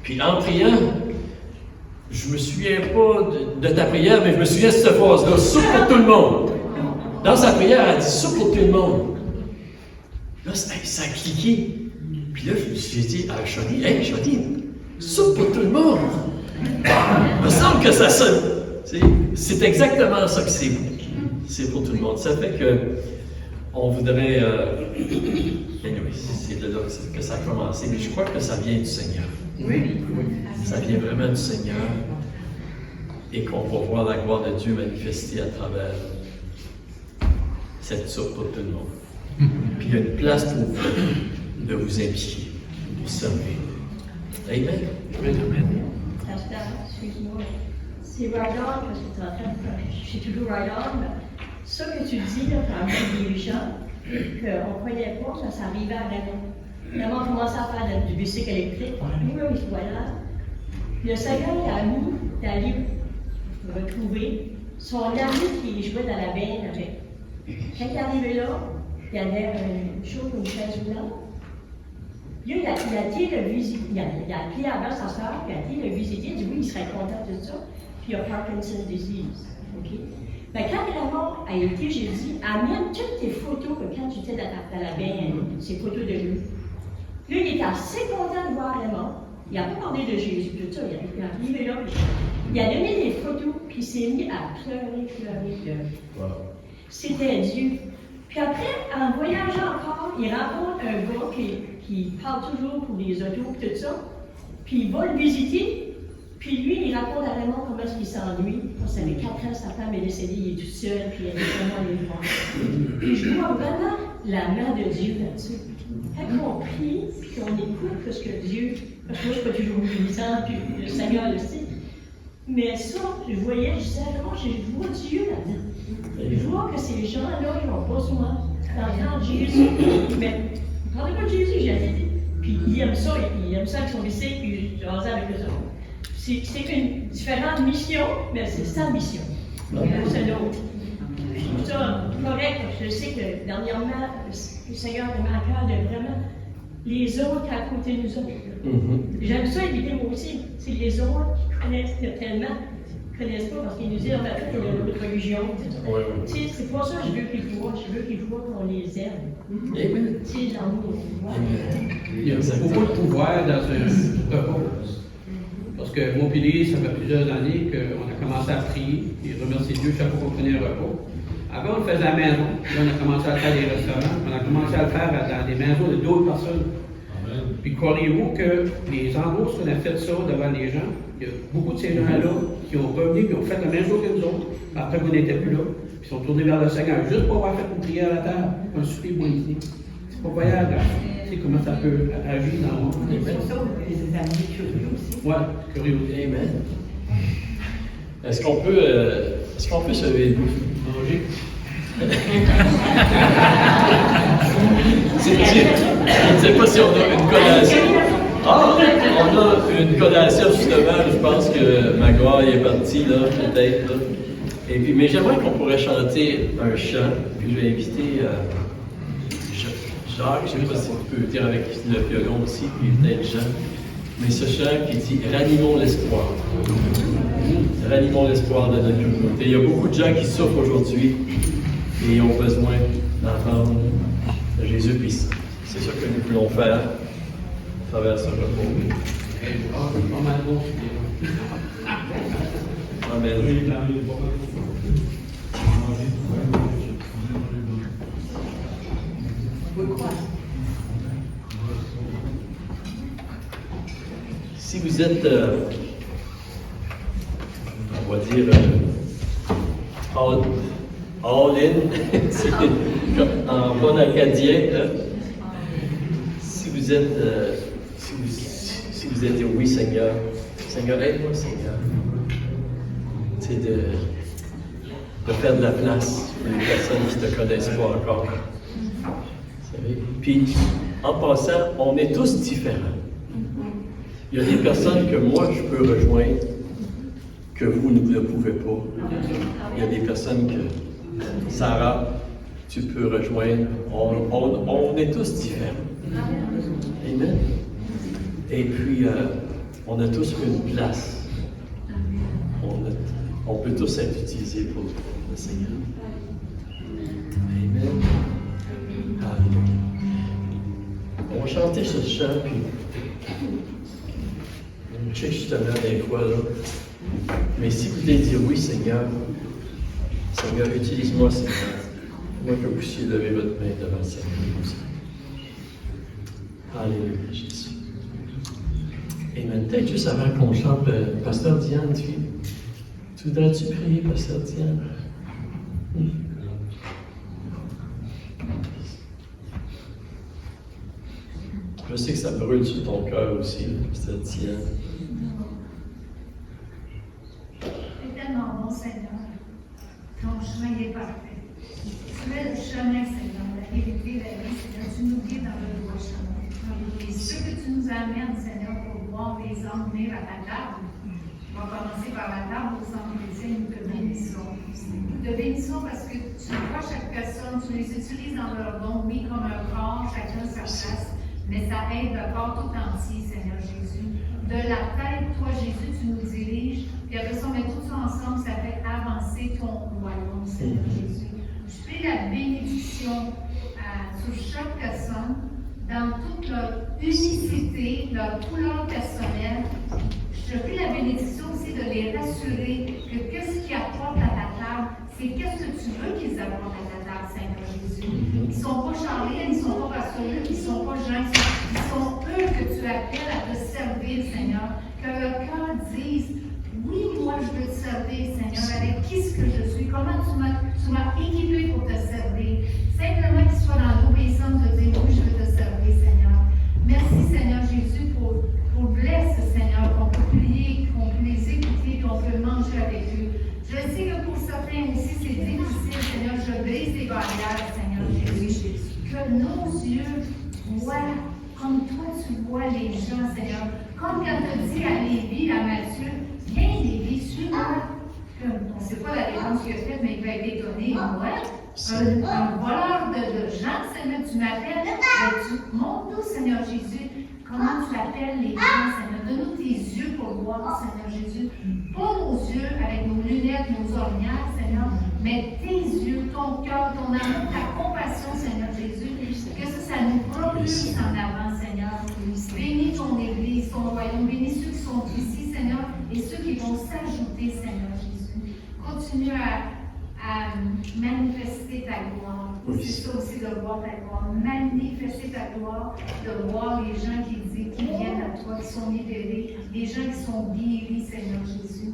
Puis en priant, je me souviens pas de ta prière, mais je me souviens de cette phrase-là, soupe pour tout le monde. Dans sa prière, elle dit soupe pour tout le monde. Là, ça a cliqué. Puis là, j'ai dit à Charlie, hey, Charlie, soupe pour tout le monde. Il me semble que ça sonne. C'est exactement ça que c'est. C'est pour tout le monde. Ça fait que on voudrait. Anyway, c'est de là que ça a commencé, mais je crois que ça vient du Seigneur. Oui. Ça vient vraiment du Seigneur et qu'on va voir la gloire de Dieu manifestée à travers cette soupe pour tout le monde. Puis il y a une place pour vous de vous impliquer, pour servir. Amen. Pasteur, excuse-moi. C'est right-on parce que tu es en train de faire. Je suis toujours right-on. Ça que tu dis, là, quand même, les gens, qu'on ne croyait pas, ça arrivait à Raymond. Raymond commençait à faire du bicycle électrique. Oui, voilà. Le Seigneur a mis d'aller retrouver son ami qui jouait dans la baie avec. Quand il est arrivé là, il y avait une chose, une chaise blanche. Lui, il a été le visiter. Il a appelé avant sa soeur, puis il a été le visiter. Il dit oui, il serait content de ça. Puis il a Parkinson's disease. OK? Ben, quand Raymond a été, j'ai dit, amène toutes tes photos que quand tu étais dans la baie, ces photos de lui. Lui, il était assez content de voir Raymond. Il n'a pas parlé de Jésus, tout ça. Il est arrivé là, puis il a donné des photos, puis il s'est mis à pleurer. Wow. C'était Dieu. Puis après, en voyageant encore, il rencontre un gars qui parle toujours pour les autos et tout ça. Puis il va le visiter. Puis lui, il raconte à Raymond comment est-ce qu'il s'ennuie. Ça fait 4 ans, sa femme est décédée, il est tout seul, puis il est vraiment les voir. Puis je vois vraiment la main de Dieu là-dessus. Quand on prie, puis qu'on écoute ce que Dieu, parce que moi je ne suis pas toujours obéissant, puis le Seigneur le sait. Mais ça, je voyais, je disais, comment je vois Dieu là-dedans. Je vois que ces gens-là, ils ont besoin d'entendre Jésus. Mais ne parlez pas de Jésus, j'ai dit. Puis il aime ça avec son lycée, puis je jasais avec eux autres. C'est une différente mission, mais c'est sa mission. C'est l'autre. Je trouve ça correct. Je sais que dernièrement, le Seigneur a mis à cœur de vraiment les autres à côté de nous autres. J'aime ça éviter moi aussi. C'est les autres qui connaissent tellement, qui ne connaissent pas parce qu'ils nous disent on a fait notre religion. C'est pas ça que je veux qu'ils voient. Je veux qu'ils voient qu'on les aime. C'est l'amour. Il y a beaucoup de pouvoir dans ce repos. Parce que moi et Lise, ça fait plusieurs années qu'on a commencé à prier et remercier Dieu chaque fois qu'on prenait un repos. Avant, on le faisait à la maison. Là, on a commencé à le faire des restaurants. On a commencé à le faire dans des maisons de d'autres personnes. Amen. Puis croyez-vous que les endroits où on a fait ça devant les gens, il y a beaucoup de ces gens-là qui ont revenu et ont fait la même chose que nous autres. Après, vous n'étiez plus là. Puis ils sont tournés vers le Seigneur juste pour avoir fait une prière à la table, un souper pour ici. C'est pas voyable. Tu sais comment ça peut agir dans le monde. C'est pour ça que les amis curieux aussi. Oui, curieux. Amen. Est-ce qu'on peut se lever debout? Manger? Je ne sais pas si on a une collation. Ah, on a une collation justement. Je pense que Magloire est partie là, peut-être. Et puis, mais j'aimerais qu'on pourrait chanter un chant. Puis je vais inviter Jacques, je ne sais pas si tu peux dire avec le violon aussi, puis peut-être Jean. Mais ce chant qui dit « Ranimons l'espoir ». Ranimons l'espoir de notre communauté. Il y a beaucoup de gens qui souffrent aujourd'hui et ont besoin d'entendre Jésus, puis c'est ça que nous voulons faire. travers ce repos. Pas mal bon. Amen. Si vous êtes, on va dire, all-in, comme en bon acadien, hein? Si vous êtes, si vous êtes oui Seigneur, Seigneur aide-moi Seigneur, c'est de faire de la place pour les personnes qui ne te connaissent pas encore. Vous savez? Puis, en passant, on est tous différents. Il y a des personnes que moi, je peux rejoindre, que vous ne pouvez pas. Il y a des personnes que, Sarah, tu peux rejoindre. On est tous différents. Amen. Et puis, on a tous une place. On peut tous être utilisés pour le Seigneur. Amen. Alléluia. On va chanter ce chant, puis je sais que je te mets des fois, là. Mais si vous voulez dire oui, Seigneur, Seigneur, utilise-moi, Seigneur. Moi que vous puissiez lever votre main devant le Seigneur. Alléluia, Jésus. Amen. Peut-être juste avant qu'on chante, Pasteur Diane, tu voudrais-tu prier, Pasteur Diane? Je sais que ça brûle sur ton cœur aussi, Pasteur Diane. C'est tellement bon, Seigneur. Ton chemin est parfait. Tu es le chemin, Seigneur, la vérité, la vie, Seigneur. Tu nous guides dans le droit chemin. Et ce que tu nous amènes, Seigneur, pour voir les hommes venir à ta table, on va commencer par la table aux hommes chrétiens, nous te bénissons. Nous te bénissons parce que tu vois chaque personne, tu les utilises dans leur don, oui, comme un corps, chacun sa place, mais ça aide le corps tout entier, Seigneur Jésus. De la tête, toi, Jésus, tu nous diriges, puis après ça, on met tout ça ensemble, ça fait avancer ton royaume, Seigneur Jésus. Je prie la bénédiction sur chaque personne, dans toute leur unicité, leur couleur personnelle. Je prie la bénédiction aussi de les rassurer que qu'est-ce qu'ils apportent à ta table, c'est qu'est-ce que tu veux qu'ils apportent à ta table, Seigneur Jésus. Ils ne sont pas charlés, ils ne sont pas rassurés, ils ne sont pas gens, ils sont eux que tu appelles à te servir, Seigneur. Que leur cœur dise, oui, moi je veux te servir, Seigneur, avec qui ce que je suis, comment tu m'as équipé pour te servir. Simplement qu'ils soient dans l'obéissance de dire, oui, je veux te servir, Seigneur. Merci, Seigneur Jésus, pour blesse, Seigneur, qu'on peut prier, qu'on peut les écouter, qu'on peut manger avec eux. Je sais que pour certains aussi, c'est difficile, Seigneur. Je brise les barrières, Seigneur Jésus. Que nos yeux voient comme toi tu vois les gens, Seigneur. Comme quand tu dis à Lévi, à Matthieu, viens Lévi, suis-moi. On ne sait pas la réponse qu'il a faite, mais il va être étonné. Ouais. Un voleur de gens, Seigneur, tu m'appelles. Montre-nous, Seigneur Jésus, comment tu appelles les gens, Seigneur. Donne-nous tes yeux pour voir, Seigneur Jésus. Pas nos yeux avec nos lunettes, nos ornières, Seigneur, mais tes yeux, ton cœur, ton amour, ta compassion, Seigneur Jésus. Que ça nous propulse en avant, Seigneur. Bénis ton Église, ton royaume. Bénis ceux qui sont ici, Seigneur, et ceux qui vont s'ajouter, Seigneur Jésus. Continue à manifester ta gloire. Oui. C'est ça aussi de voir ta gloire. Manifester ta gloire, de voir les gens qui viennent à toi, qui sont libérés, les gens qui sont guéris, Seigneur Jésus.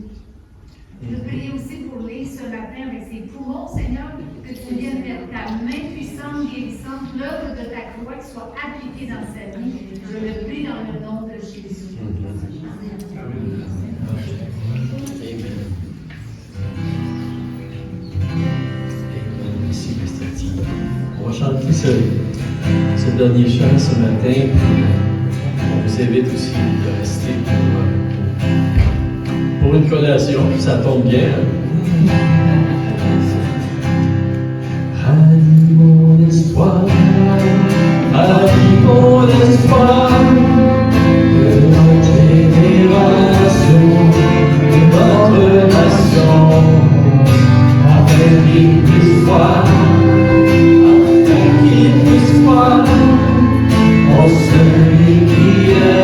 Je prie aussi pour Lise ce matin avec ses poumons, Seigneur, que tu viennes vers ta main puissante, guérissante, l'œuvre de ta croix qui soit appliquée dans sa vie. Je le prie dans le nom de Jésus. Amen. Merci, Pasteur Diane. On va chanter ce dernier chant ce matin. On vous invite aussi de rester pour une collation, ça tombe bien. Allie mon espoir, allie mon espoir, de notre génération, de notre nation, avec une histoire, avec une histoire, en celui qui est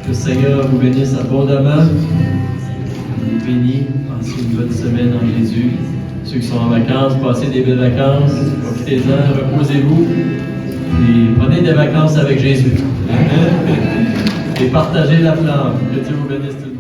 Que le Seigneur vous bénisse abondamment. Bénis, passez une bonne semaine en Jésus. Ceux qui sont en vacances, passez des belles vacances. Profitez-en, reposez-vous. Et prenez des vacances avec Jésus. Et partagez la flamme. Que Dieu vous bénisse tout le monde.